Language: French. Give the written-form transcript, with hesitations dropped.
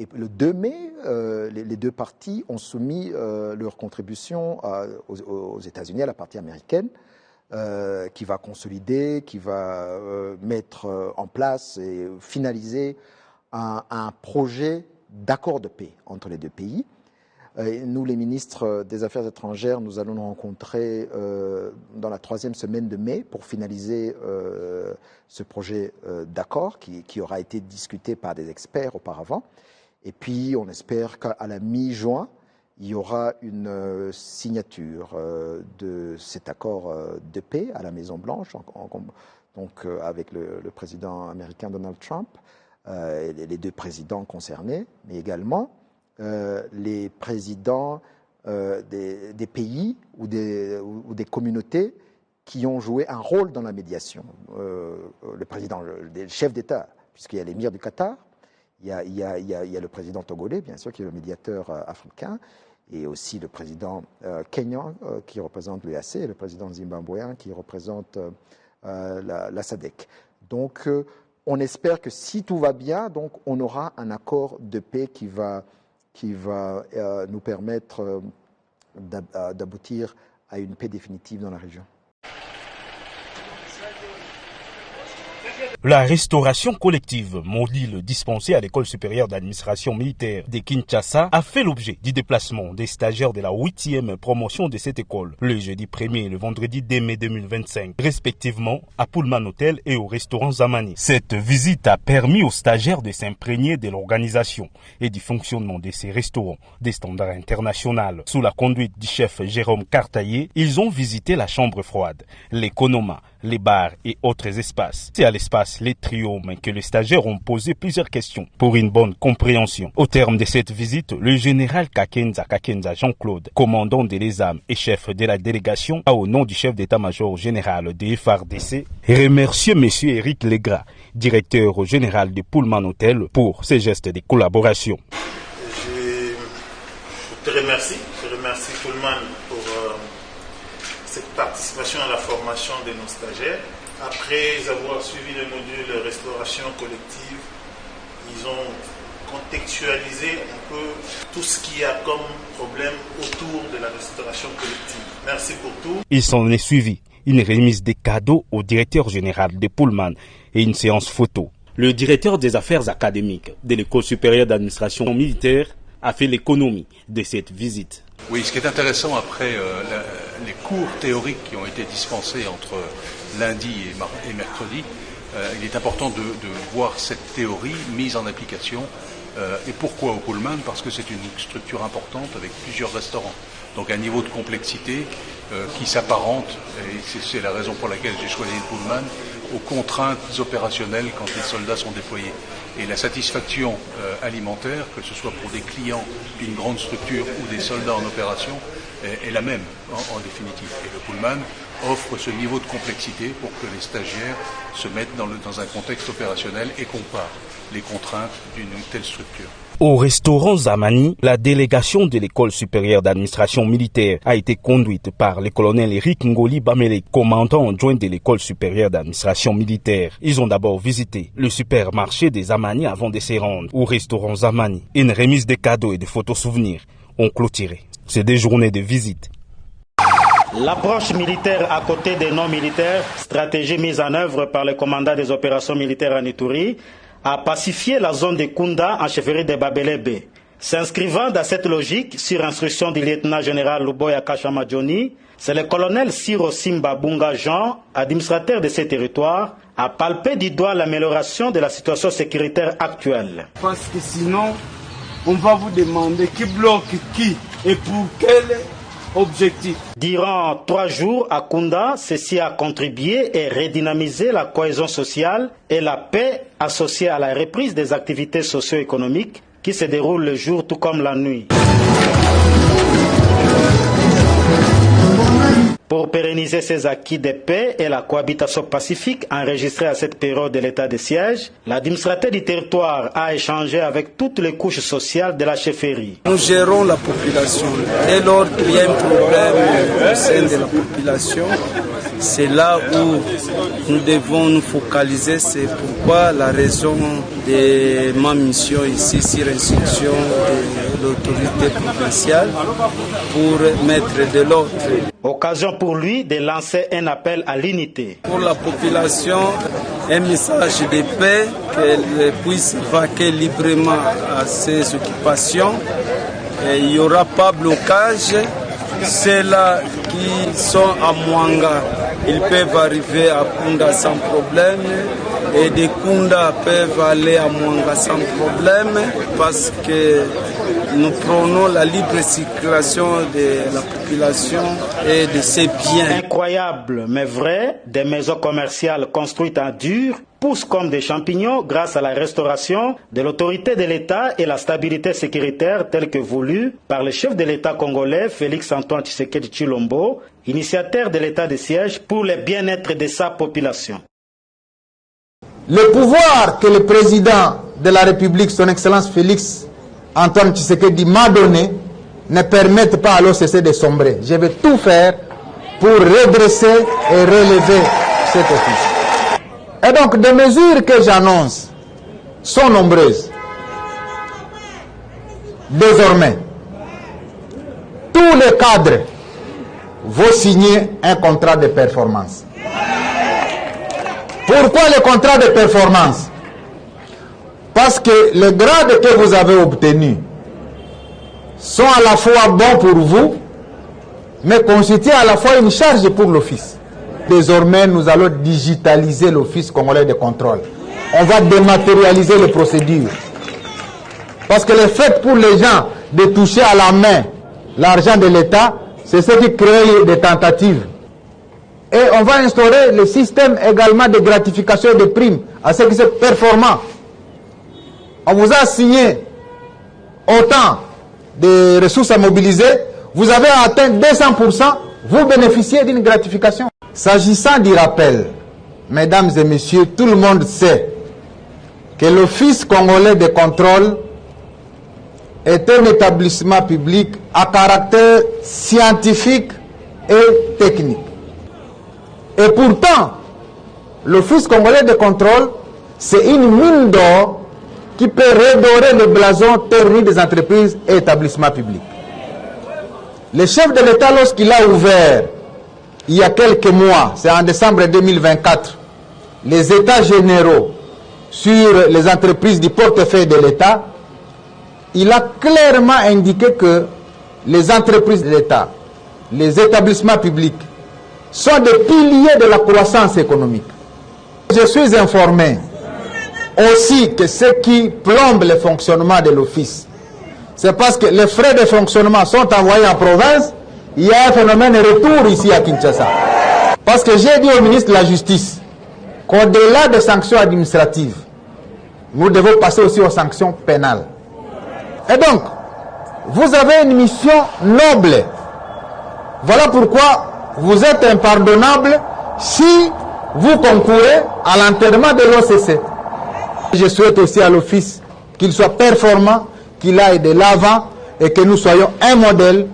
Et le 2 mai, les deux parties ont soumis leur contribution aux États-Unis, à la partie américaine, qui va consolider, qui va mettre en place et finaliser un projet d'accord de paix entre les deux pays. Nous, les ministres des Affaires étrangères, nous allons nous rencontrer dans la 3e semaine de mai pour finaliser ce projet d'accord qui aura été discuté par des experts auparavant. Et puis, on espère qu'à la mi-juin, il y aura une signature de cet accord de paix à la Maison-Blanche, donc avec le président américain Donald Trump, les deux présidents concernés, mais également les présidents des pays ou des communautés qui ont joué un rôle dans la médiation. Le président, le chef d'État, puisqu'il y a l'émir du Qatar, il y a le président togolais, bien sûr, qui est le médiateur africain, et aussi le président kenyan qui représente l'EAC, et le président zimbabwéen qui représente la SADC. Donc, on espère que si tout va bien, donc, on aura un accord de paix qui va nous permettre d'aboutir à une paix définitive dans la région. La restauration collective, module dispensé à l'École supérieure d'administration militaire de Kinshasa, a fait l'objet du déplacement des stagiaires de la 8e promotion de cette école, le jeudi 1er et le vendredi 2 mai 2025, respectivement à Pullman Hotel et au restaurant Zamani. Cette visite a permis aux stagiaires de s'imprégner de l'organisation et du fonctionnement de ces restaurants des standards internationaux. Sous la conduite du chef Jérôme Cartaillé, ils ont visité la chambre froide, l'économa, les bars et autres espaces. C'est à l'espace Les Triomes que les stagiaires ont posé plusieurs questions pour une bonne compréhension. Au terme de cette visite, le général Kakenza Jean-Claude, commandant de l'ESAM et chef de la délégation, a au nom du chef d'état-major général de FARDC, remercié M. Éric Legras, directeur général de Pullman Hotel, pour ces gestes de collaboration. Je te remercie Pullman pour cette participation à la formation de nos stagiaires. Après avoir suivi le module restauration collective, ils ont contextualisé un peu tout ce qu'il y a comme problème autour de la restauration collective. Merci pour tout. Il s'en est suivi une remise des cadeaux au directeur général de Pullman et une séance photo. Le directeur des affaires académiques de l'École supérieure d'administration militaire a fait l'économie de cette visite. Oui, ce qui est intéressant après les cours théoriques qui ont été dispensés entre lundi et mercredi, il est important de voir cette théorie mise en application. Et pourquoi au Pullman? Parce que c'est une structure importante avec plusieurs restaurants. Donc un niveau de complexité qui s'apparente, et c'est la raison pour laquelle j'ai choisi le Pullman, aux contraintes opérationnelles quand les soldats sont déployés. Et la satisfaction alimentaire, que ce soit pour des clients d'une grande structure ou des soldats en opération, est la même en définitive. Et le Pullman offre ce niveau de complexité pour que les stagiaires se mettent dans un contexte opérationnel et comparent les contraintes d'une telle structure. Au restaurant Zamani, la délégation de l'École supérieure d'administration militaire a été conduite par le colonel Eric Ngoli Bamele, commandant adjoint de l'École supérieure d'administration militaire. Ils ont d'abord visité le supermarché des Zamani avant de se rendre au restaurant Zamani. Une remise de cadeaux et de photos souvenirs ont clôturé ces 2 journées de visite. L'approche militaire à côté des non-militaires, stratégie mise en œuvre par le commandant des opérations militaires en Ituri, a pacifié la zone de Kunda en chefferie de Babelebe. S'inscrivant dans cette logique, sur instruction du lieutenant-général Luboya Kachama Johnny, c'est le colonel Siro Simba Bunga Jean, administrateur de ces territoires, a palpé du doigt l'amélioration de la situation sécuritaire actuelle. Parce que sinon, on va vous demander qui bloque qui et pour quel objectif. Durant 3 jours à Kunda, ceci a contribué et redynamisé la cohésion sociale et la paix associée à la reprise des activités socio-économiques qui se déroulent le jour tout comme la nuit. Pour pérenniser ces acquis de paix et la cohabitation pacifique enregistrée à cette période de l'état de siège, l'administrateur du territoire a échangé avec toutes les couches sociales de la chefferie. Nous gérons la population. Dès lors qu'il y a un problème au sein de la population, C'est là où nous devons nous focaliser. C'est pourquoi la raison de ma mission ici sur instruction de l'autorité provinciale pour mettre de l'ordre. Occasion pour lui de lancer un appel à l'unité. Pour la population, un message de paix, qu'elle puisse vaquer librement à ses occupations. Et il n'y aura pas blocage. Ceux-là qui sont à Mwanga, ils peuvent arriver à Kunda sans problème. Et des Kunda peuvent aller à Mwanga sans problème parce que nous prenons la libre circulation de la population et de ses biens. Incroyable mais vrai, des maisons commerciales construites en dur poussent comme des champignons grâce à la restauration de l'autorité de l'État et la stabilité sécuritaire telle que voulue par le chef de l'État congolais Félix-Antoine Tshisekedi Tshilombo, initiateur de l'État de siège pour le bien-être de sa population. Le pouvoir que le président de la République, son Excellence Félix-Antoine Tshisekedi m'a donné, ne permettent pas à l'OCC de sombrer. Je vais tout faire pour redresser et relever cet office. Et donc, des mesures que j'annonce sont nombreuses. Désormais, tous les cadres vont signer un contrat de performance. Pourquoi le contrat de performance? Parce que les grades que vous avez obtenus sont à la fois bons pour vous, mais constituent à la fois une charge pour l'office. Désormais, nous allons digitaliser l'Office congolais de contrôle. On va dématérialiser les procédures. Parce que le fait pour les gens de toucher à la main l'argent de l'État, c'est ce qui crée des tentatives. Et on va instaurer le système également de gratification de primes à ceux qui sont performants. On vous a assigné autant de ressources à mobiliser, vous avez atteint 200%, vous bénéficiez d'une gratification. S'agissant du rappel, mesdames et messieurs, tout le monde sait que l'Office congolais de contrôle est un établissement public à caractère scientifique et technique. Et pourtant, l'Office congolais de contrôle, c'est une mine d'or qui peut redorer le blason terni des entreprises et établissements publics. Le chef de l'État, lorsqu'il a ouvert, il y a quelques mois, c'est en décembre 2024, les États généraux sur les entreprises du portefeuille de l'État, il a clairement indiqué que les entreprises de l'État, les établissements publics, sont des piliers de la croissance économique. Je suis informé aussi que ce qui plombe le fonctionnement de l'office, c'est parce que les frais de fonctionnement sont envoyés en province, il y a un phénomène de retour ici à Kinshasa. Parce que j'ai dit au ministre de la Justice qu'au-delà des sanctions administratives, nous devons passer aussi aux sanctions pénales. Et donc, vous avez une mission noble. Voilà pourquoi vous êtes impardonnable si vous concourez à l'enterrement de l'OCC. Je souhaite aussi à l'office qu'il soit performant, qu'il aille de l'avant et que nous soyons un modèle